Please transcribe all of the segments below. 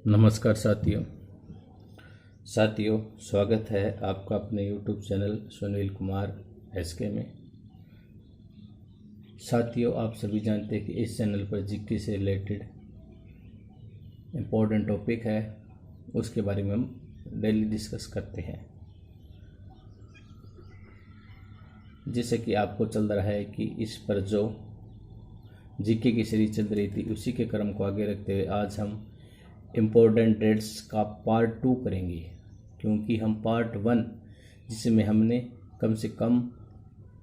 नमस्कार साथियों, स्वागत है आपका अपने YouTube channel Sunil Kumar SK में। साथियों, आप सभी जानते हैं कि इस चैनल पर जीके से रिलेटेड इम्पोर्टेंट टॉपिक है, उसके बारे में हम डेली डिस्कस करते हैं। जैसे कि आपको चल रहा है कि इस पर जो जीके की सीरीज चल रही थी, उसी के क्रम को आगे रखते हुए आज हम इम्पोर्टेंट डेट्स का पार्ट 2 करेंगे, क्योंकि हम पार्ट 1 जिसमें हमने कम से कम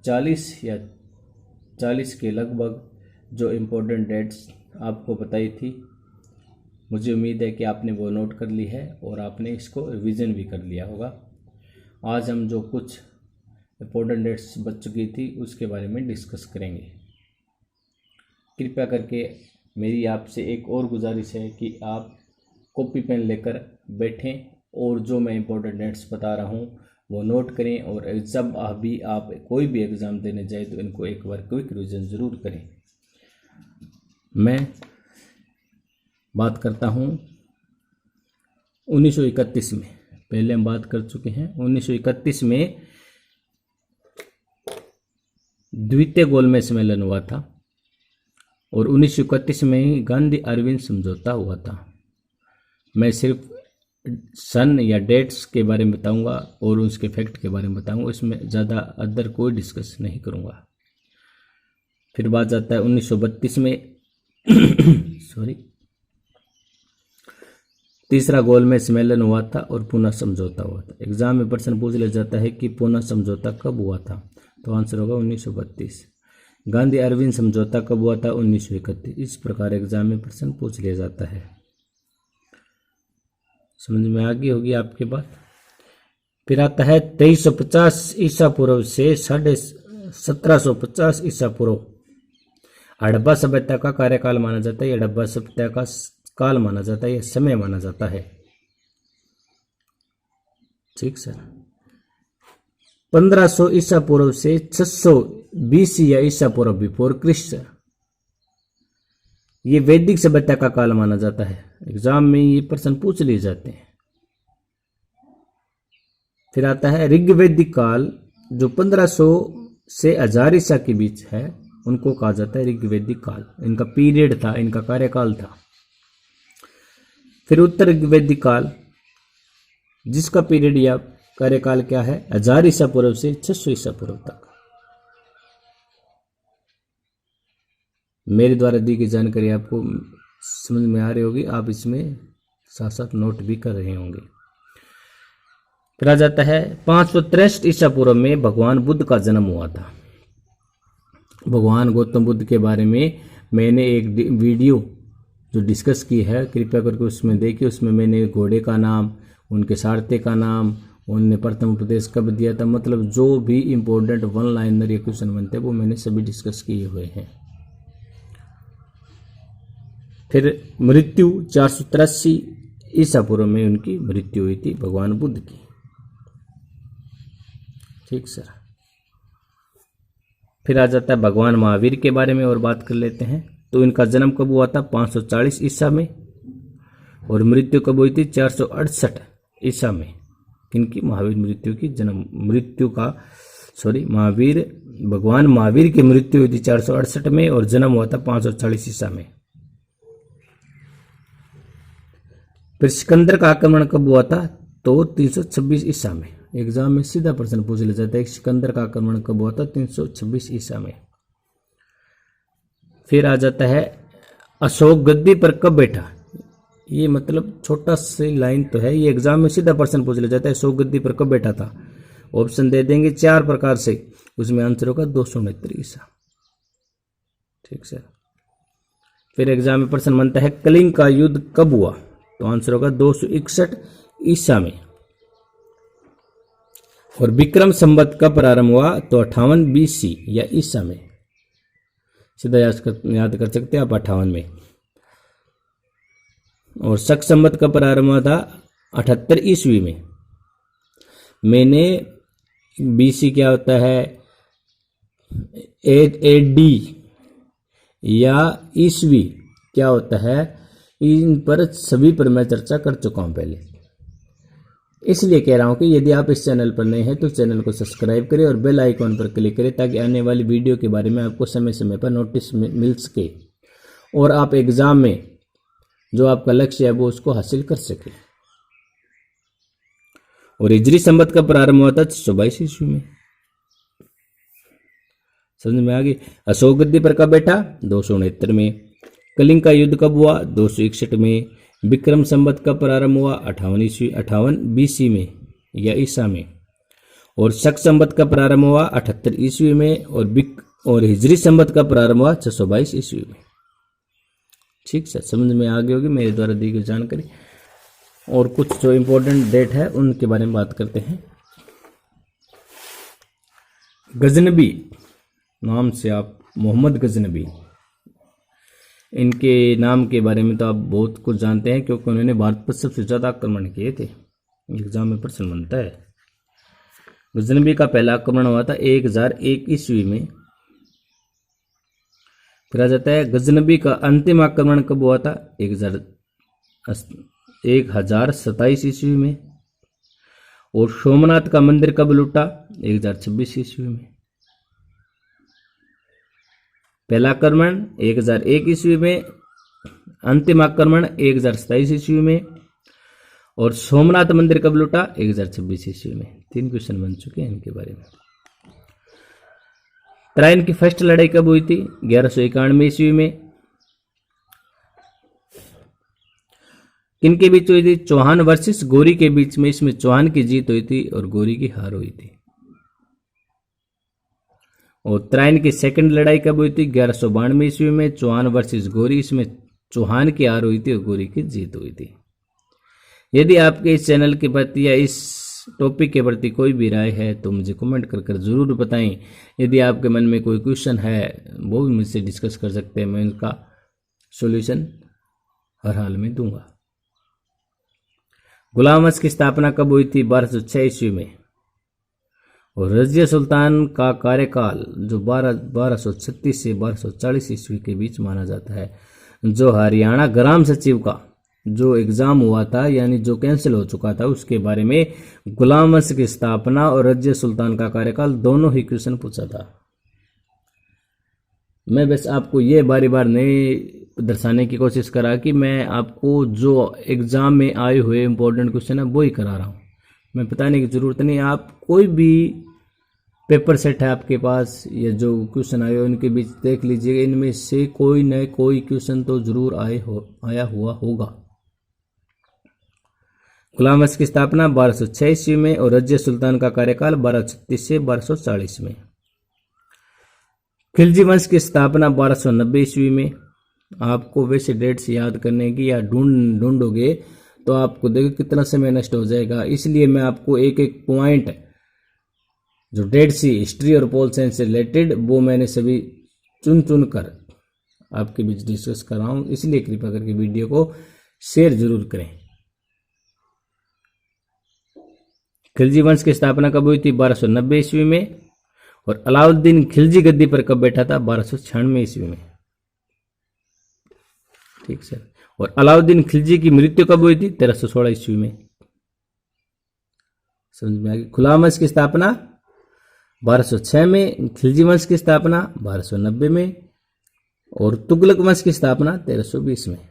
40 के लगभग जो इम्पोर्टेंट डेट्स आपको बताई थी, मुझे उम्मीद है कि आपने वो नोट कर ली है और आपने इसको रिवीजन भी कर लिया होगा। आज हम जो कुछ इम्पोर्टेंट डेट्स बच चुकी थी उसके बारे में डिस्कस करेंगे। कृपया करके मेरी आपसे एक और गुजारिश है कि आप कॉपी पेन लेकर बैठें और जो मैं इम्पोर्टेंट डेट्स बता रहा हूँ वो नोट करें, और जब अभी आप कोई भी एग्ज़ाम देने जाए तो इनको एक बार क्विक रिवीजन ज़रूर करें। मैं बात करता हूँ 1931 में। पहले हम बात कर चुके हैं 1931 में द्वितीय गोलमेज सम्मेलन हुआ था और 1931 में ही गांधी अरविंद समझौता हुआ था। मैं सिर्फ सन या डेट्स के बारे में बताऊंगा और उसके फैक्ट के बारे में बताऊंगा, इसमें ज़्यादा अदर कोई डिस्कस नहीं करूंगा। फिर बात जाता है 1932 में तीसरा गोलमेज सम्मेलन हुआ था और पूना समझौता हुआ था। एग्जाम में प्रश्न पूछ लिया जाता है कि पूना समझौता कब हुआ था, तो आंसर होगा 1932। गांधी अरविंद समझौता कब हुआ था, 1931। इस प्रकार एग्जाम में प्रश्न पूछ लिया जाता है। समझ में आ गई होगी आपके बात। फिर आता है 2350 ईसा पूर्व से 1750 ईसा पूर्व हड़प्पा सभ्यता का कार्यकाल माना जाता है। यह हड़प्पा सभ्यता का काल माना जाता है, यह समय माना जाता है। ठीक सर। 1500 ईसा पूर्व से 600 BC या ईसा पूर्व बिफोर क्रिस्ट, ये वैदिक सभ्यता का काल माना जाता है। एग्जाम में ये प्रश्न पूछ लिए जाते हैं। फिर आता है ऋग्वैदिक काल, जो 1500 से 1000 ईसा के बीच है, उनको कहा जाता है ऋग्वैदिक काल। इनका पीरियड था, इनका कार्यकाल था। फिर उत्तर ऋग्वैदिक काल, जिसका पीरियड या कार्यकाल क्या है, 1000 ईसा पूर्व से 600 ईसा पूर्व तक। मेरे द्वारा दी गई जानकारी आपको समझ में आ रही होगी, आप इसमें साथ साथ नोट भी कर रहे होंगे। फिर आ जाता है 563 ईसा पूर्व में भगवान बुद्ध का जन्म हुआ था। भगवान गौतम बुद्ध के बारे में मैंने एक वीडियो जो डिस्कस की है, कृपया करके उसमें देखिए। उसमें मैंने घोड़े का नाम, उनके सारथी का नाम, उनने प्रथम उपदेश कब दिया था, मतलब जो भी इम्पोर्टेंट वन लाइनर या क्वेश्चन बनते हैं वो मैंने सभी डिस्कस किए हुए हैं। फिर मृत्यु 483 ईसा पूर्व में उनकी मृत्यु हुई थी, भगवान बुद्ध की। ठीक सर। फिर आ जाता है भगवान महावीर के बारे में और बात कर लेते हैं। तो इनका जन्म कब हुआ था, 540 ईसा में, और मृत्यु कब हुई थी, 468 ईसा में। किनकी, महावीर भगवान महावीर की मृत्यु हुई थी 468 में और जन्म हुआ था 540 ईसा में। फिर सिकंदर का आक्रमण कब हुआ था, तो 326 ईसा में। एग्जाम में सीधा प्रश्न पूछ लिया जाता है कि सिकंदर का आक्रमण कब हुआ था, 326 ईसा में। फिर आ जाता है अशोक गद्दी पर कब बैठा। ये मतलब छोटा सी लाइन तो है, ये एग्जाम में सीधा प्रश्न पूछ लिया जाता है, अशोक गद्दी पर कब बैठा था। ऑप्शन दे देंगे 4 प्रकार से, उसमें आंसर होगा 269 ईसा। ठीक सर। फिर एग्जाम में प्रश्न बनता है कलिंग का युद्ध कब हुआ, तो आंसर होगा 261 ईसा में। और विक्रम संवत कब प्रारंभ हुआ, तो 58 BC या ईसा में। सीधा याद कर सकते हैं आप, 58 में। और शक संवत कब प्रारंभ हुआ था, 78 ईस्वी में। मैंने BC क्या होता है, AD या ईस्वी क्या होता है, इन पर सभी पर मैं चर्चा कर चुका हूं पहले। इसलिए कह रहा हूं कि यदि आप इस चैनल पर नए हैं तो चैनल को सब्सक्राइब करें और बेल आइकॉन पर क्लिक करें ताकि आने वाली वीडियो के बारे में आपको समय समय पर नोटिस मिल सके और आप एग्जाम में जो आपका लक्ष्य है वो उसको हासिल कर सके। और हिजरी संवत का प्रारंभ हुआ था 622 ईस्वी में। समझ में आ गई। अशोक गद्दी पर कब बैठा? 269 में। कलिंग का युद्ध कब हुआ? 261 में। विक्रम संवत का प्रारंभ हुआ 58 BC में या ईसा में। और शक संवत का प्रारंभ हुआ 78 ईस्वी में और हिजरी संवत का प्रारंभ हुआ 622 ईस्वी में। ठीक सर, समझ में आ गई होगी मेरे द्वारा दी गई जानकारी। और कुछ जो इम्पोर्टेंट डेट है उनके बारे में बात करते हैं। गजनबी नाम से आप मोहम्मद गजनबी, इनके नाम के बारे में तो आप बहुत कुछ जानते हैं क्योंकि उन्होंने भारत पर सबसे ज़्यादा आक्रमण किए थे। एग्जाम में प्रश्न बनता है। गजनबी का पहला आक्रमण हुआ था 1001 ईस्वी में। फिर आ जाता है गजनबी का अंतिम आक्रमण कब हुआ था? 1027 ईस्वी में। और सोमनाथ का मंदिर कब लूटा? 1026 ईस्वी में। पहला आक्रमण 1001 ईस्वी में, अंतिम आक्रमण 1027 ईस्वी में और सोमनाथ मंदिर कब लूटा? 1026 ईस्वी में। 3 क्वेश्चन बन चुके हैं इनके बारे में। तराइन की फर्स्ट लड़ाई कब हुई थी? 1191 ईस्वी में। किनके बीच हुई थी? चौहान वर्सेस गोरी के बीच में। इसमें चौहान की जीत हुई थी और गोरी की हार हुई थी। और तराइन की सेकंड लड़ाई कब हुई थी? 1192 ईस्वी में। चौहान वर्सेस गोरी, इसमें चौहान की हार हुई थी और गोरी की जीत हुई थी। यदि आपके इस चैनल के प्रति या इस टॉपिक के प्रति कोई भी राय है तो मुझे कमेंट कर जरूर बताएं। यदि आपके मन में कोई क्वेश्चन है वो भी मुझसे डिस्कस कर सकते हैं, मैं उनका सॉल्यूशन हर हाल में दूंगा। गुलाम वंश की स्थापना कब हुई थी? 1206 ईस्वी में। और रजिया सुल्तान का कार्यकाल जो 1236 से 1240 ईस्वी के बीच माना जाता है। जो हरियाणा ग्राम सचिव का जो एग्जाम हुआ था यानी जो कैंसिल हो चुका था उसके बारे में गुलाम वंश की स्थापना और रजिया सुल्तान का कार्यकाल दोनों ही क्वेश्चन पूछा था। मैं बस आपको ये बारी बार नहीं दर्शाने की कोशिश करा कि मैं आपको जो एग्जाम में आए हुए इंपॉर्टेंट क्वेश्चन है वो ही करा रहा हूँ। मैं बताने की जरूरत नहीं। आप कोई भी पेपर सेट है आपके पास या जो क्वेश्चन आए हो उनके बीच देख लीजिएगा, इनमें से कोई न कोई क्वेश्चन तो जरूर आया हुआ होगा। गुलाम वंश की स्थापना 1206 ईस्वी में और रजिया सुल्तान का कार्यकाल 1236 से 1240 में। खिलजी वंश की स्थापना 1290 ईस्वी में। आपको वैसे डेट्स याद करने की या ढूंढोगे तो आपको देखो कितना समय नष्ट हो जाएगा। इसलिए मैं आपको एक एक पॉइंट जो डेट्स ही हिस्ट्री और पोल साइंस से रिलेटेड वो मैंने सभी चुन कर आपके बीच डिस्कस कर रहा हूँ। इसलिए कृपया करके वीडियो को शेयर जरूर करें। खिलजी वंश की स्थापना कब हुई थी? 1290 ईस्वी में। और अलाउद्दीन खिलजी गद्दी पर कब बैठा था? 1296 ईस्वी में। ठीक सर। और अलाउद्दीन खिलजी की मृत्यु कब हुई थी? 1316 ईस्वी में। समझ में आ गई। गुलाम वंश की स्थापना 1206 में, खिलजी वंश की स्थापना 1290 में और तुगलक वंश की स्थापना 1320 में।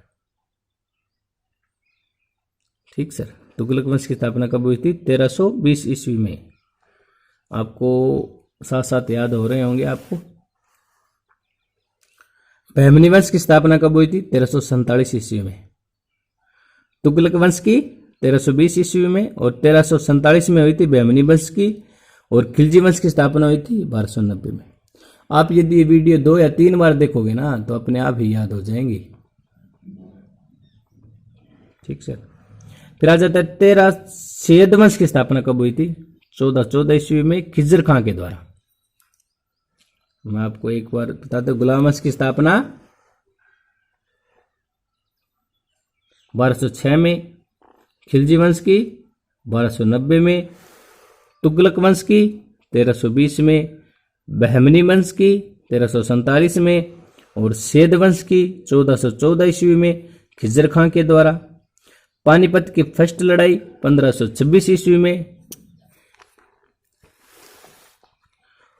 ठीक सर। तुगलक वंश की स्थापना कब हुई थी? 1320 ईस्वी में। आपको साथ साथ याद हो रहे होंगे आपको। बहमनी वंश की स्थापना कब हुई थी? 1347 ईस्वी में। तुगलक वंश की 1320 ईस्वी में और 1347 में हुई थी बहमनी वंश की। और खिलजी वंश की स्थापना हुई थी 1290 में। आप यदि ये वीडियो 2 या 3 बार देखोगे ना तो अपने आप ही याद हो जाएंगी। ठीक सर। फिर आ जाता है 13 सैयद वंश की स्थापना कब हुई थी? 1414 ईस्वी में खिजर खां के द्वारा। मैं आपको एक बार बता दूं, गुलाम वंश की स्थापना 1206 में, खिलजी वंश की 1290 में, तुगलक वंश की 1320 में, बहमनी वंश की 1347 में और सैयद वंश की 1414 ईस्वी में, खिजर खां के द्वारा। पानीपत की फर्स्ट लड़ाई 1526 ईस्वी में।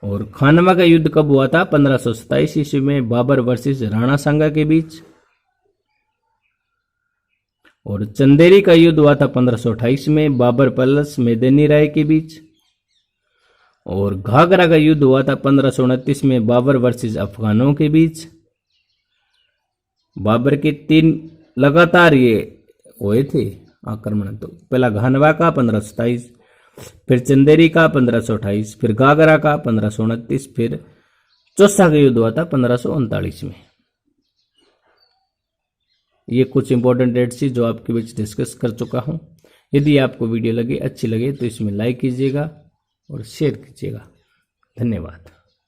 और खानवा का युद्ध कब हुआ था? 1527 ईस्वी में, बाबर वर्सेस राणा सांगा के बीच। और चंदेरी का युद्ध हुआ था 1528 में, बाबर प्लस मेदिनी राय के बीच। और घाघरा का युद्ध हुआ था 1529 में, बाबर वर्सेस अफगानों के बीच। बाबर के 3 लगातार ये हुए थे आक्रमण। तो पहला घानवा का 1527, फिर चंदेरी का 1528, फिर घाघरा का 1529, फिर चौसा का युद्ध हुआ था 1539 में। ये कुछ इंपॉर्टेंट डेट्स थी जो आपके बीच डिस्कस कर चुका हूं। यदि आपको वीडियो लगे, अच्छी लगे तो इसमें लाइक कीजिएगा और शेयर कीजिएगा। धन्यवाद।